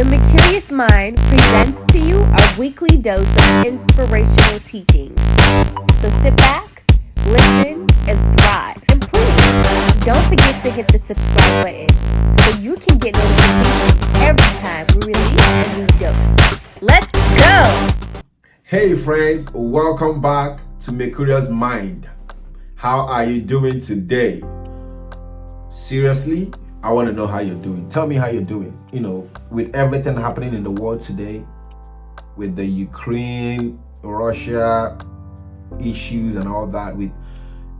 The Merkuriusmind presents to you our weekly dose of inspirational teachings. So sit back, listen, and thrive. And please, don't forget to hit the subscribe button so you can get notifications every time we release a new dose. Let's go! Hey friends, welcome back to Merkuriusmind. How are you doing today? Seriously, I want to know how you're doing. Tell me how you're doing. With everything happening in the world today, with the Ukraine, Russia issues and all that, with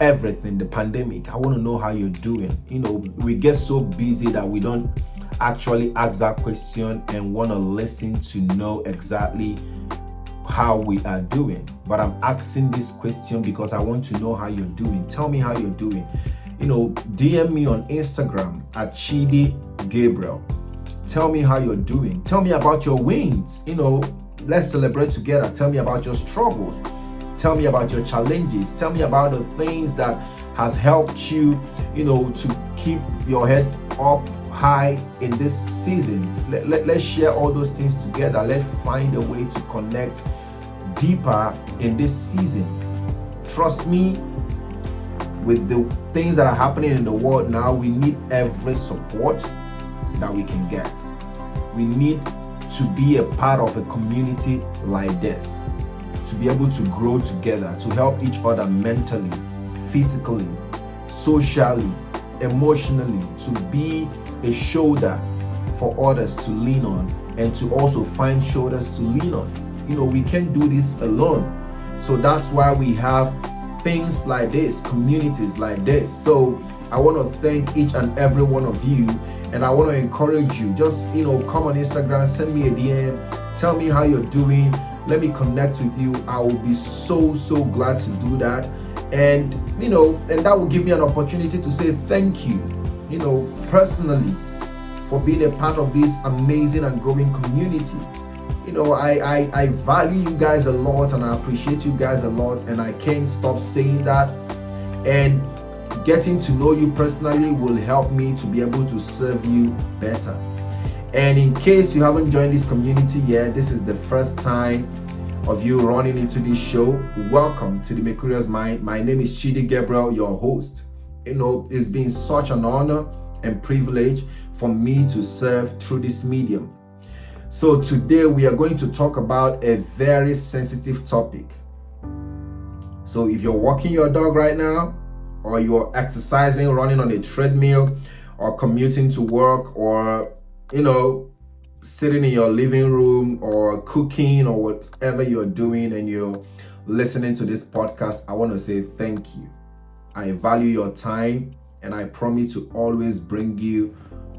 everything, the pandemic, I want to know how you're doing. We get so busy that we don't actually ask that question and want to listen to know exactly how we are doing. But I'm asking this question because I want to know how you're doing. Tell me how you're doing. DM me on Instagram at Chidi Gabriel. Tell me how you're doing. Tell me about your wins. Let's celebrate together. Tell me about your struggles. Tell me about your challenges. Tell me about the things that has helped you, to keep your head up high in this season. Let's share all those things together. Let's find a way to connect deeper in this season. Trust me, with the things that are happening in the world now, we need every support that we can get. We need to be a part of a community like this, to be able to grow together, to help each other mentally, physically, socially, emotionally, to be a shoulder for others to lean on, and to also find shoulders to lean on. We can't do this alone. So that's why we have things like this, communities like this. So I want to thank each and every one of you, and I want to encourage you, just come on Instagram, send me a DM, tell me how you're doing, let me connect with you. I will be so glad to do that. And and that will give me an opportunity to say thank you, personally, for being a part of this amazing and growing community. I value you guys a lot, and I appreciate you guys a lot, and I can't stop saying that. And getting to know you personally will help me to be able to serve you better. And in case you haven't joined this community yet, this is the first time of you running into this show, welcome to the Merkuriusmind. My name is Chidi Gabriel, your host. It's been such an honor and privilege for me to serve through this medium. So today we are going to talk about a very sensitive topic. So if you're walking your dog right now, or you're exercising, running on a treadmill, or commuting to work, or sitting in your living room, or cooking, or whatever you're doing, and you're listening to this podcast, I want to say thank you. I value your time, and I promise to always bring you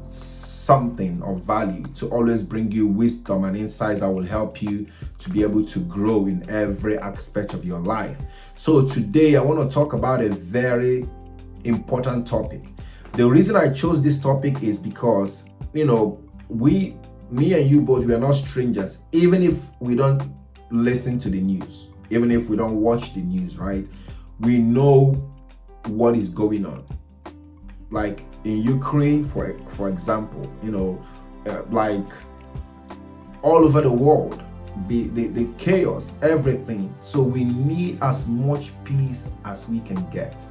something of value, to always bring you wisdom and insights that will help you to be able to grow in every aspect of your life. So today I want to talk about a very important topic. The reason I chose this topic is because me and you both, we are not strangers. Even if we don't listen to the news, even if we don't watch the news, right, we know what is going on. Like in Ukraine, for example, like all over the world, the chaos, everything. So we need as much peace as we can get.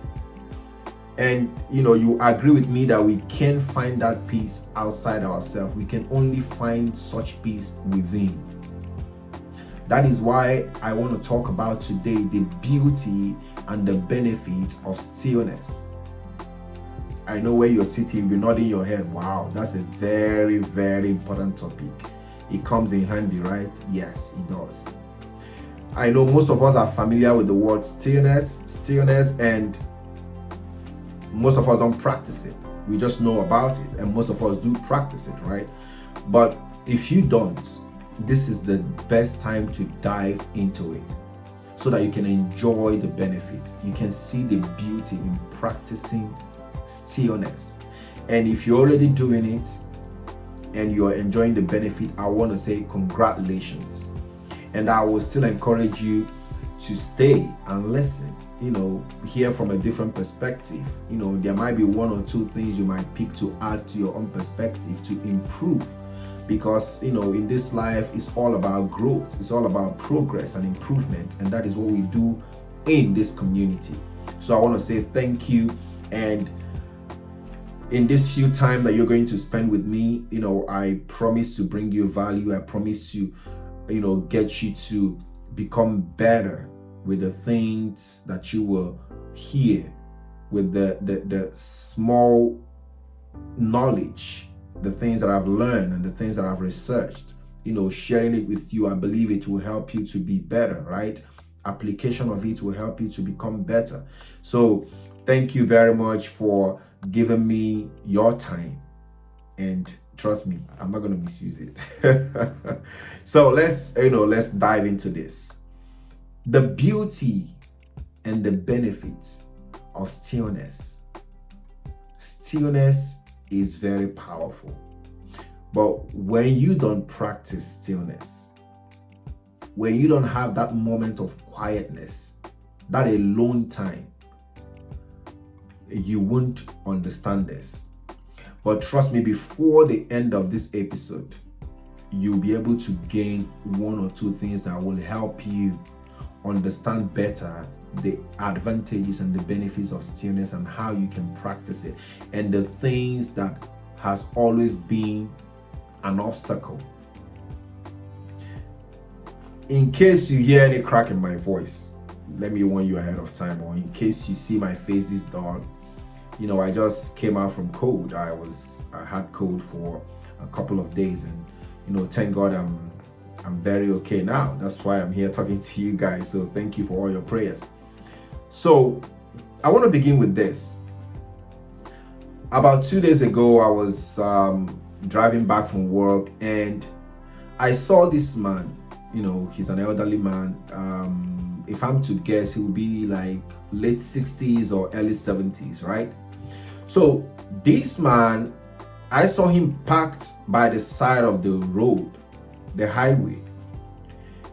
And you agree with me that we can't find that peace outside ourselves. We can only find such peace within. That is why I want to talk about today the beauty and the benefits of stillness. I know where you're sitting, you'll be nodding your head. Wow, that's a very important topic. It comes in handy, right? Yes, it does. I know most of us are familiar with the word stillness, and most of us don't practice it. We just know about it, and most of us do practice it, right? But if you don't, this is the best time to dive into it so that you can enjoy the benefit. You can see the beauty in practicing stillness. And if you're already doing it and you're enjoying the benefit, I want to say congratulations. And I will still encourage you to stay and listen, hear from a different perspective. There might be one or two things you might pick to add to your own perspective to improve because in this life it's all about growth, it's all about progress and improvement, and that is what we do in this community. So I want to say thank you, and in this few time that you're going to spend with me, I promise to bring you value. I promise to get you to become better with the things that you will hear, with the small knowledge, the things that I've learned and the things that I've researched, sharing it with you. I believe it will help you to be better, right? Application of it will help you to become better. So thank you very much for giving me your time, and trust me, I'm not going to misuse it. So let's dive into this. The beauty and the benefits of stillness. Stillness is very powerful, but when you don't practice stillness, when you don't have that moment of quietness, that alone time, you won't understand this. But trust me, before the end of this episode, you'll be able to gain one or two things that will help you understand better the advantages and the benefits of stillness and how you can practice it, and the things that has always been an obstacle. In case you hear any crack in my voice, let me warn you ahead of time, or in case you see my face this dull, I just came out from cold. I had cold for a couple of days, and thank God I'm very okay now. That's why I'm here talking to you guys. So thank you for all your prayers. So I want to begin with this. About 2 days ago, I was driving back from work, and I saw this man. He's an elderly man. If I'm to guess, he will be like late 60s or early 70s, right? So this man, I saw him parked by the side of the road, the highway,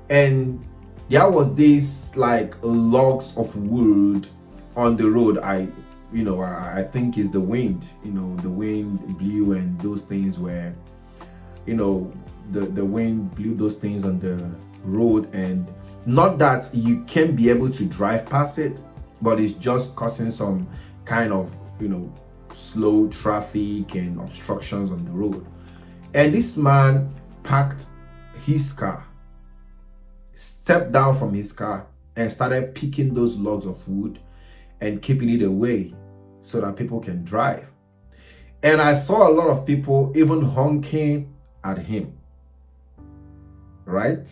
and there was this like logs of wood on the road. I think it's the wind. The wind blew, and those things were, the wind blew those things on the road, and not that you can be able to drive past it, but it's just causing some kind of slow traffic and obstructions on the road. And this man parked his car, stepped down from his car, and started picking those logs of wood and keeping it away so that people can drive. And I saw a lot of people even honking at him, right?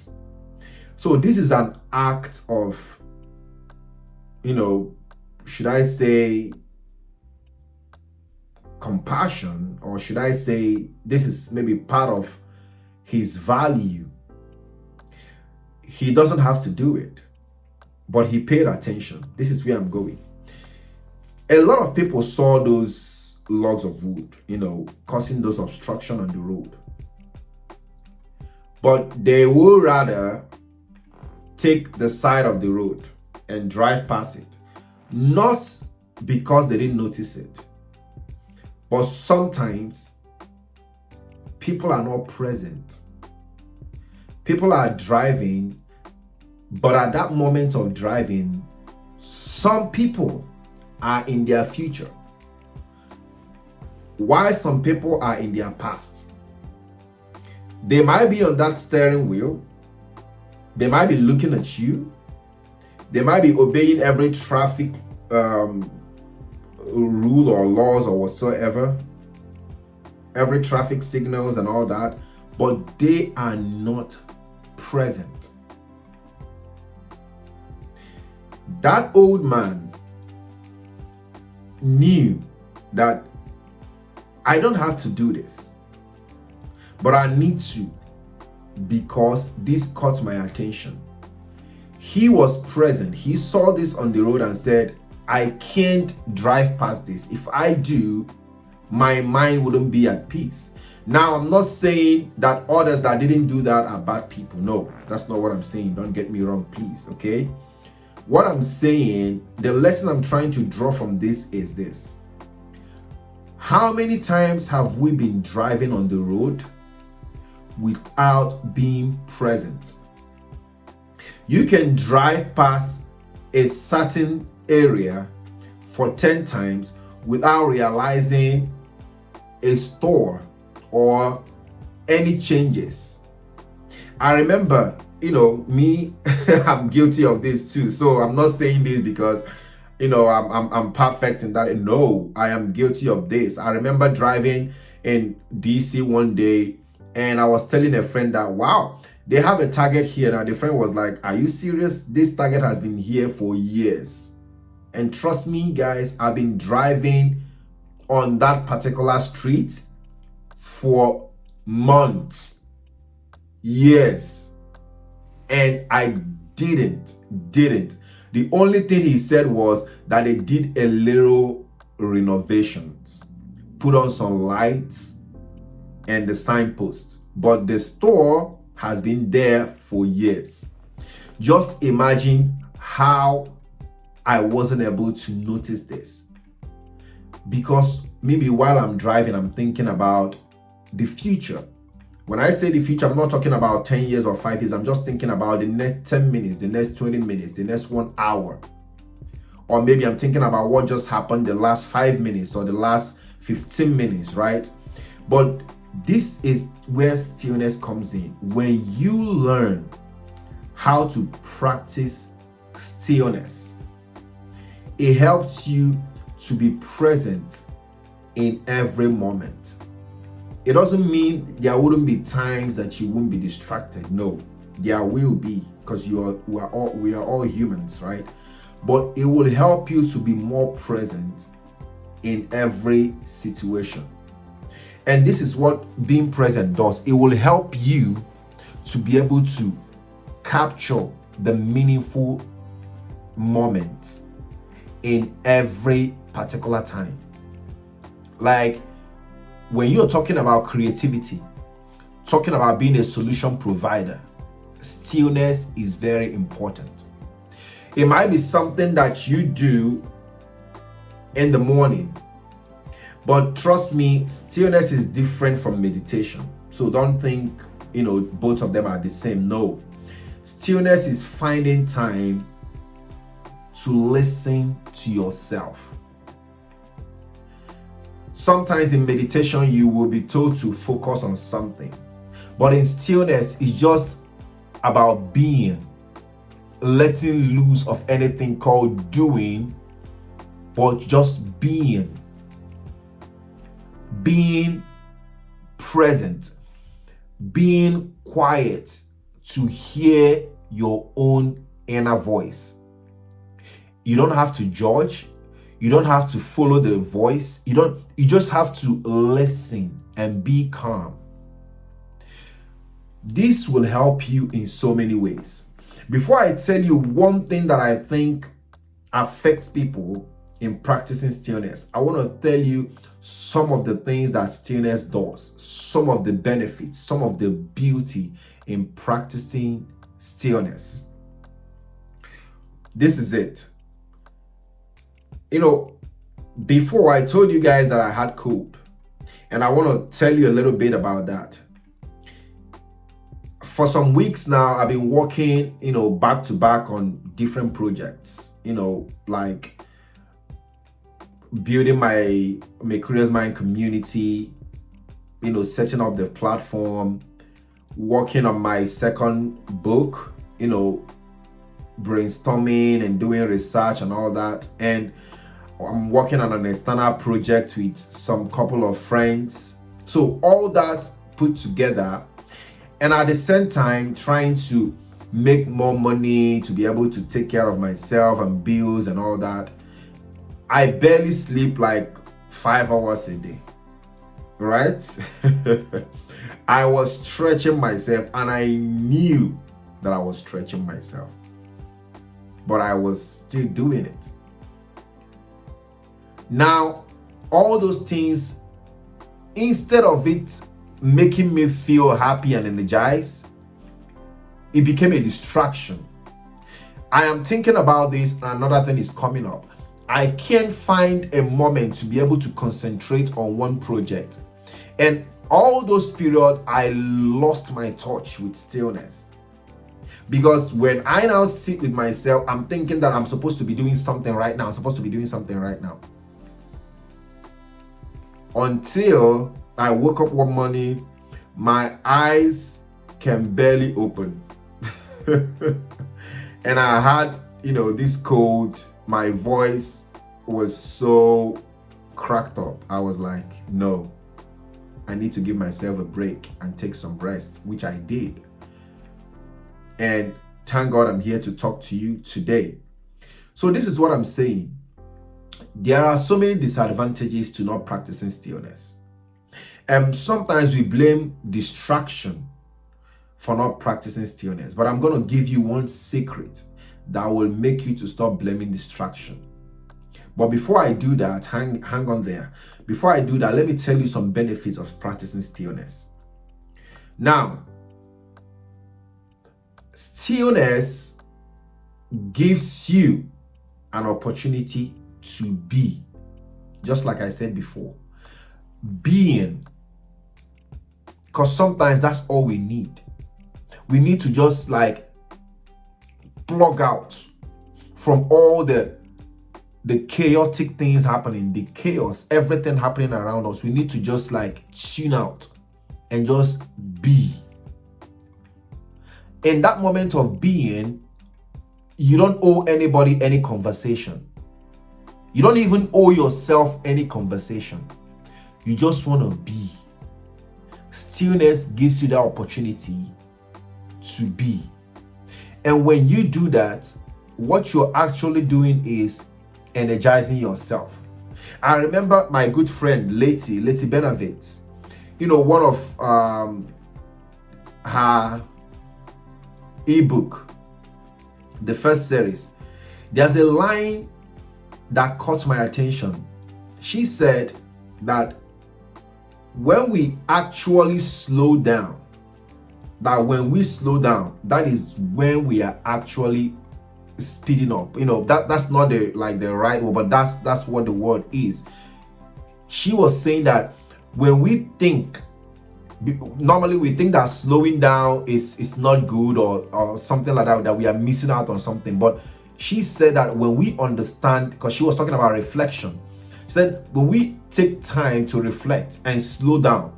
So this is an act of, should I say compassion, or should I say this is maybe part of his value. He doesn't have to do it, but he paid attention. This is where I'm going. A lot of people saw those logs of wood, causing those obstruction on the road, but they would rather take the side of the road and drive past it, not because they didn't notice it, but sometimes people are not present. People are driving, but at that moment of driving, some people are in their future, while some people are in their past. They might be on that steering wheel. They might be looking at you. They might be obeying every traffic rule or laws or whatsoever, every traffic signals and all that, but they are not present. That old man knew that I don't have to do this, but I need to, because this caught my attention. He was present. He saw this on the road and said, I can't drive past this. If I do, my mind wouldn't be at peace. Now, I'm not saying that others that didn't do that are bad people. No, that's not what I'm saying. Don't get me wrong, please, okay? What I'm saying, the lesson I'm trying to draw from this is this. How many times have we been driving on the road without being present. You can drive past a certain area for 10 times without realizing a store or any changes. I remember, me, I'm guilty of this too. So I'm not saying this because, I'm perfect in that. No, I am guilty of this. I remember driving in DC one day and I was telling a friend that, wow, they have a Target here. Now the friend was like, are you serious? This Target has been here for years. And trust me, guys, I've been driving on that particular street for months, years, and I didn't. The only thing he said was that they did a little renovations, put on some lights and the signpost, but the store has been there for years. Just imagine how I wasn't able to notice this, because maybe while I'm driving, I'm thinking about the future. When I say the future, I'm not talking about 10 years or 5 years. I'm just thinking about the next 10 minutes, the next 20 minutes, the next 1 hour. Or maybe I'm thinking about what just happened the last 5 minutes or the last 15 minutes, right? But this is where stillness comes in. When you learn how to practice stillness, it helps you to be present in every moment. It doesn't mean there wouldn't be times that you won't be distracted. No, there will be, because we are all humans, right? But it will help you to be more present in every situation. And this is what being present does. It will help you to be able to capture the meaningful moments in every particular time. Like when you're talking about creativity, talking about being a solution provider, stillness is very important. It might be something that you do in the morning, but trust me, stillness is different from meditation. So don't think, both of them are the same. No. Stillness is finding time to listen to yourself. Sometimes in meditation, you will be told to focus on something. But in stillness, it's just about being, letting loose of anything called doing, but just being present, being quiet to hear your own inner voice. You don't have to judge. You don't have to follow the voice. You just have to listen and be calm. This will help you in so many ways. Before I tell you one thing that I think affects people in practicing stillness, I want to tell you some of the things that stillness does, some of the benefits, some of the beauty in practicing stillness. This is it. Before I told you guys that I had cold, and I want to tell you a little bit about that. For some weeks now, I've been working, back to back on different projects, like building my Merkuriusmind community, setting up the platform, working on my second book, brainstorming and doing research and all that. And I'm working on an external project with some couple of friends. So all that put together, and at the same time trying to make more money to be able to take care of myself and bills and all that, I barely sleep like 5 hours a day, right? I was stretching myself, and I knew that I was stretching myself, but I was still doing it. Now, all those things, instead of it making me feel happy and energized, it became a distraction. I am thinking about this, and another thing is coming up. I can't find a moment to be able to concentrate on one project. And all those periods, I lost my touch with stillness. Because when I now sit with myself, I'm thinking that I'm supposed to be doing something right now. Until I woke up one morning, my eyes can barely open. And I had, this cold. My voice was so cracked up. I was like, no, I need to give myself a break and take some rest, which I did. And thank God I'm here to talk to you today. So this is what I'm saying. There are so many disadvantages to not practicing stillness. And sometimes we blame distraction for not practicing stillness. But I'm going to give you one secret that will make you to stop blaming distraction. But before I do that, hang on there. Before I do that, let me tell you some benefits of practicing stillness. Now, stillness gives you an opportunity to be, just like I said before, being. Because sometimes that's all we need. We need to just plug out from all the chaotic things happening, the chaos, everything happening around us. We need to just tune out and just be. In that moment of being, you don't owe anybody any conversation. You don't even owe yourself any conversation. You just want to be. Stillness gives you the opportunity to be. And when you do that, what you're actually doing is energizing yourself. I remember my good friend Leti Benavit, one of her ebook, the first series, there's a line that caught my attention. She said that when we actually slow down, that is when we are actually speeding up. That's not the right word, but that's what the word is. She was saying that when we think, normally we think that slowing down is not good or something like that we are missing out on something. But she said that when we understand, because she was talking about reflection, she said when we take time to reflect and slow down,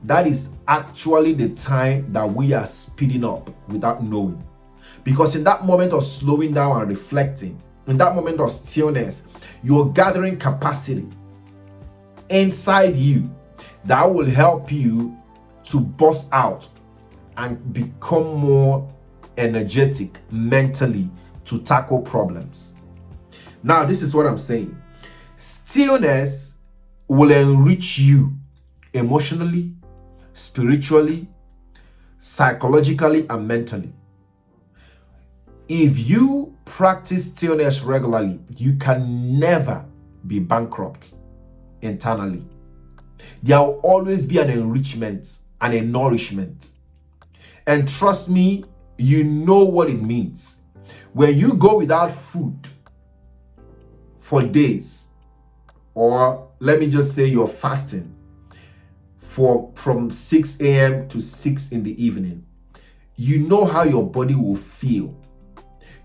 that is actually the time that we are speeding up without knowing. Because in that moment of slowing down and reflecting, in that moment of stillness, you're gathering capacity inside you that will help you to burst out and become more energetic mentally to tackle problems. Now, this is what I'm saying. Stillness will enrich you emotionally, spiritually, psychologically, and mentally. If you practice stillness regularly, you can never be bankrupt internally. There will always be an enrichment and a nourishment. And trust me, you know what it means. When you go without food for days, or let me just say you're fasting from 6 a.m. to 6 in the evening, you know how your body will feel.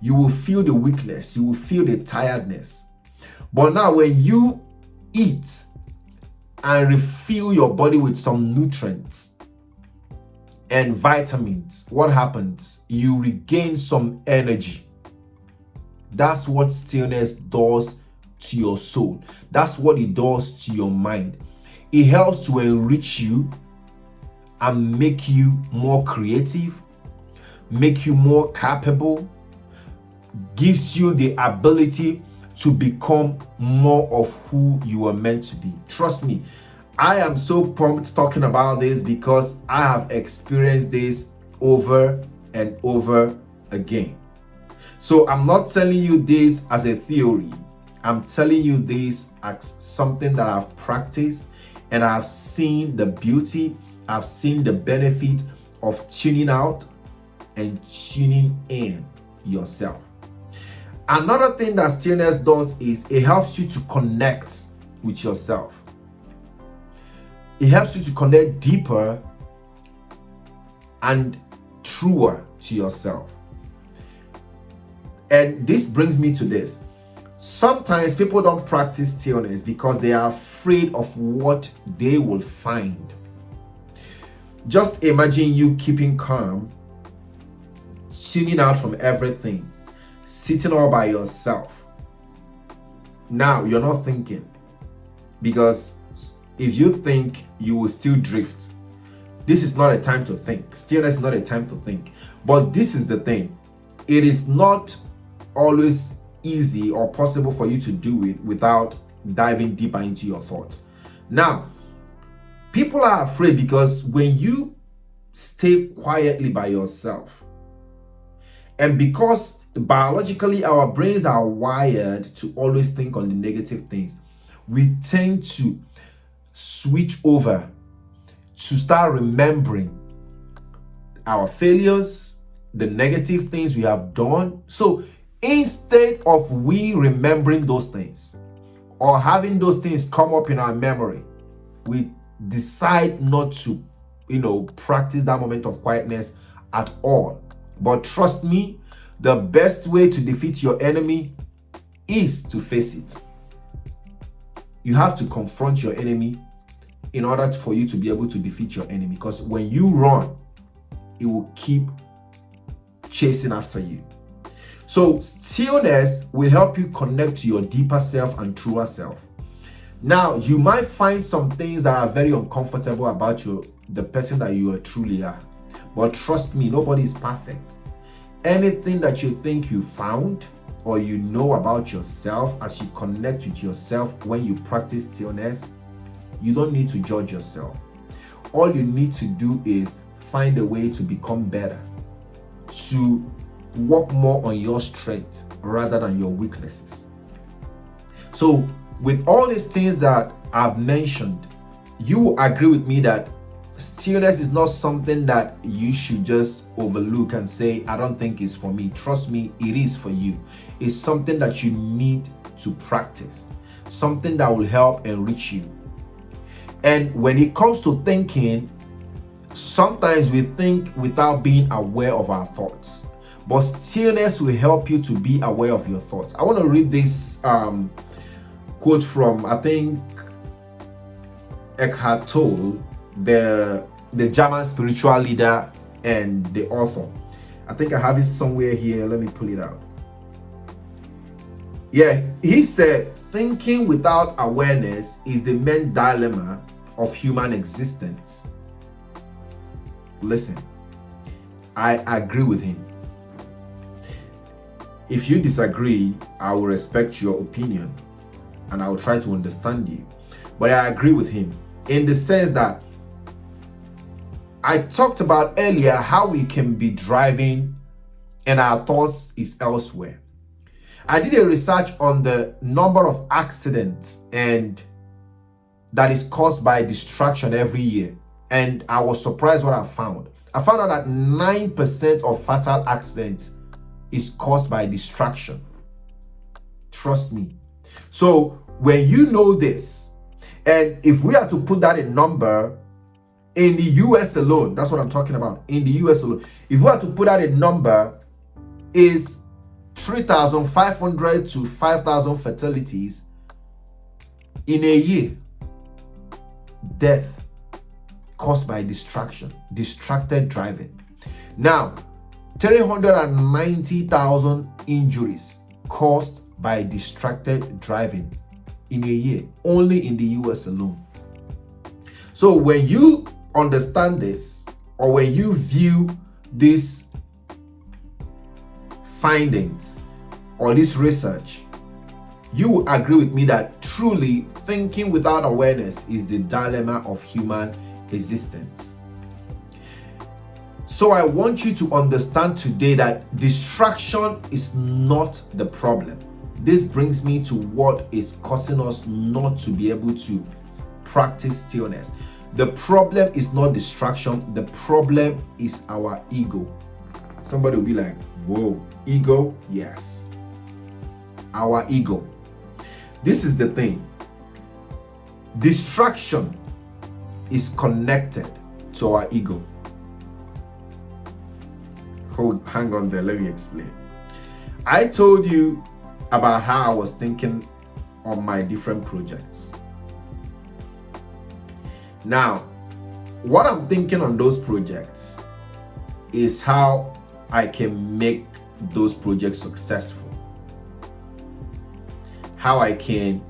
You will feel the weakness, you will feel the tiredness. But now when you eat and refill your body with some nutrients and vitamins, what happens? You regain some energy. That's what stillness does to your soul. That's what it does to your mind. It helps to enrich you and make you more creative, make you more capable, gives you the ability to become more of who you are meant to be. Trust me, I am so pumped talking about this because I have experienced this over and over again. So I'm not telling you this as a theory. I'm telling you this as something that I've practiced, and I've seen the beauty, I've seen the benefit of tuning out and tuning in yourself. Another thing that stillness does is it helps you to connect with yourself. It helps you to connect deeper and truer to yourself. And this brings me to this. Sometimes people don't practice stillness because they are afraid of what they will find. Just imagine you keeping calm, tuning out from everything, sitting all by yourself. Now you're not thinking, because if you think, you will still drift. This is not a time to think. Stillness is not a time to think. But this is the thing. It is not always easy or possible for you to do it without diving deeper into your thoughts. Now, people are afraid because when you stay quietly by yourself, and because biologically our brains are wired to always think on the negative things, we tend to switch over to start remembering our failures, the negative things we have done. So instead of we remembering those things or having those things come up in our memory, we decide not to, practice that moment of quietness at all. But trust me, the best way to defeat your enemy is to face it. You have to confront your enemy in order for you to be able to defeat your enemy. Because when you run, it will keep chasing after you. So stillness will help you connect to your deeper self and truer self. Now, you might find some things that are very uncomfortable about the person that you truly are. But trust me, nobody is perfect. Anything that you think you found or you know about yourself as you connect with yourself when you practice stillness, you don't need to judge yourself. All you need to do is find a way to become better, to work more on your strength rather than your weaknesses. So with all these things that I've mentioned, you will agree with me that stillness is not something that you should just overlook and say, I don't think it's for me. Trust me, it is for you. It's something that you need to practice, something that will help enrich you. And when it comes to thinking, sometimes we think without being aware of our thoughts. But stillness will help you to be aware of your thoughts. I want to read this quote from, I think, Eckhart Tolle, the German spiritual leader and the author. I think I have it somewhere here. Let me pull it out. Yeah, he said, thinking without awareness is the main dilemma of human existence. Listen, I agree with him. If you disagree, I will respect your opinion and I will try to understand you. But I agree with him in the sense that I talked about earlier how we can be driving and our thoughts is elsewhere. I did a research on the number of accidents and that is caused by distraction every year. And I was surprised what I found. I found out that 9% of fatal accidents is caused by distraction. Trust me. So when you know this, and if we are to put that in number, in the US alone, that's what I'm talking about. In the US alone, if we are to put that in number, is 3,500 to 5,000 fatalities in a year. Death caused by distraction, distracted driving. Now, 390,000 injuries caused by distracted driving in a year, only in the US alone. So when you understand this, or when you view these findings or this research, you will agree with me that truly thinking without awareness is the dilemma of human existence. So I want you to understand today that distraction is not the problem. This brings me to what is causing us not to be able to practice stillness. The problem is not distraction. The problem is our ego. Somebody will be like, whoa, ego? Yes. Our ego. This is the thing. Distraction is connected to our ego. Hang on there, let me explain. I told you about how I was thinking on my different projects. Now, what I'm thinking on those projects is how I can make those projects successful, how I can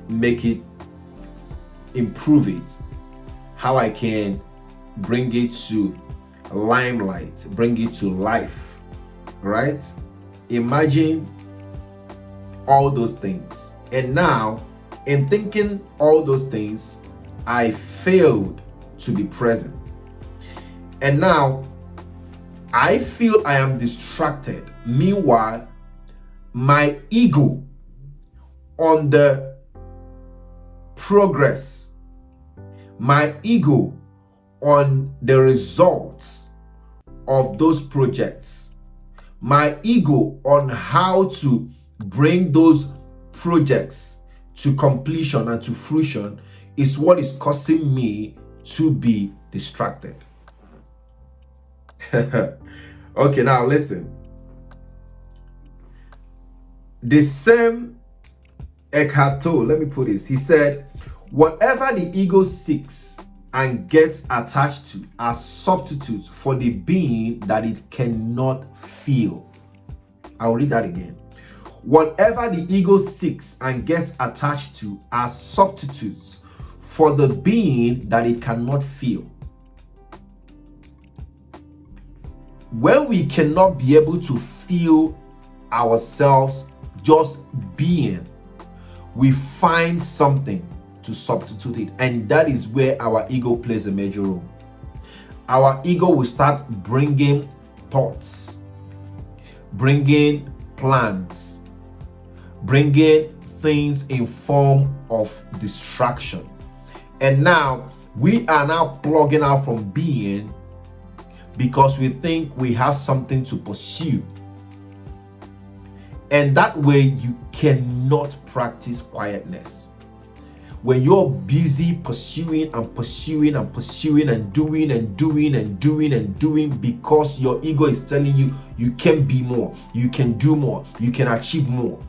make it, improve it, how I can bring it to limelight, bring it to life, right? Imagine all those things. And now, in thinking all those things, I failed to be present. And now, I feel I am distracted. Meanwhile, my ego on the progress, my ego on the results of those projects, my ego on how to bring those projects to completion and to fruition is what is causing me to be distracted. Okay, now listen. The same Eckhart Tolle, let me put this. He said, whatever the ego seeks and gets attached to are substitutes for the being that it cannot feel. I'll read that again. Whatever the ego seeks and gets attached to are substitutes for the being that it cannot feel. When we cannot be able to feel ourselves just being, we find something to substitute it, and that is where our ego plays a major role. Our ego will start bringing thoughts, bringing plans, bringing things in form of distraction. And now we are now plugging out from being because we think we have something to pursue. And that way you cannot practice quietness. When you're busy pursuing and pursuing and pursuing and doing and doing and doing and doing because your ego is telling you you can be more, you can do more, you can achieve more,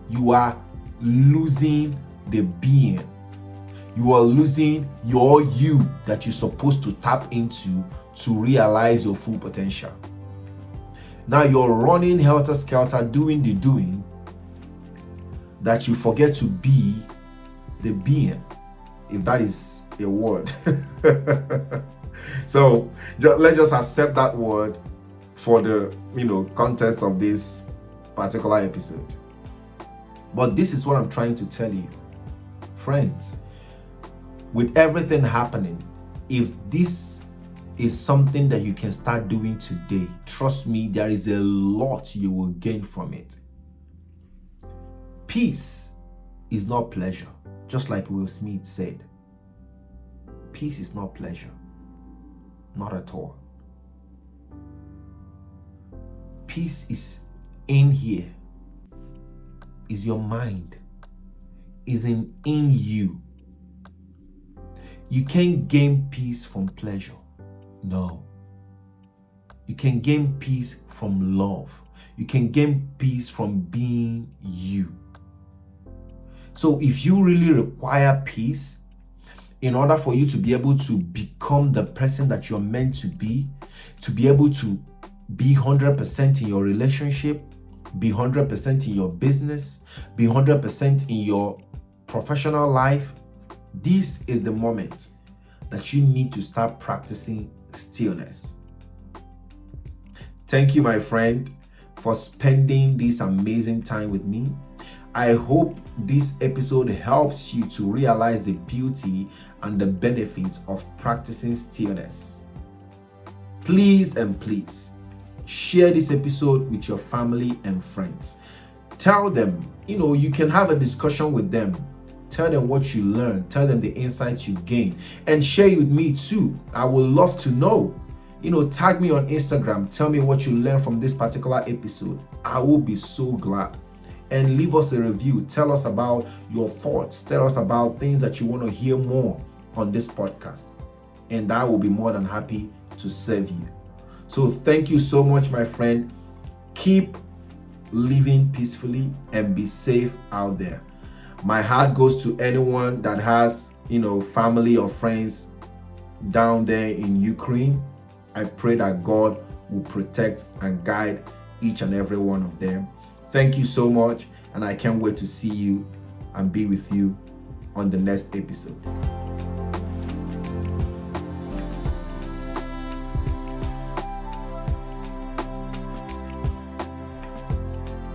you are losing the being. You are losing your you that you're supposed to tap into to realize your full potential. Now you're running helter-skelter, doing the doing, that you forget to be the being, if that is a word. So let's just accept that word for the context of this particular episode. But this is what I'm trying to tell you, friends. With everything happening, if this is something that you can start doing today, trust me, there is a lot you will gain from it. Peace is not pleasure, just like Will Smith said. Peace is not pleasure, not at all. Peace is in here, is your mind, is in you. You can't gain peace from pleasure. No. You can gain peace from love. You can gain peace from being you. So if you really require peace, in order for you to be able to become the person that you're meant to be able to be 100% in your relationship, be 100% in your business, be 100% in your professional life, this is the moment that you need to start practicing stillness. Thank you, my friend, for spending this amazing time with me. I hope this episode helps you to realize the beauty and the benefits of practicing stillness. Please and please share this episode with your family and friends. Tell them, you can have a discussion with them. Tell them what you learned. Tell them the insights you gain. And share it with me too. I would love to know. Tag me on Instagram. Tell me what you learned from this particular episode. I will be so glad. and leave us a review. Tell us about your thoughts. Tell us about things that you want to hear more on this podcast. And I will be more than happy to serve you. So thank you so much, my friend. Keep living peacefully and be safe out there. My heart goes to anyone that has, family or friends down there in Ukraine. I pray that God will protect and guide each and every one of them. Thank you so much, and I can't wait to see you and be with you on the next episode.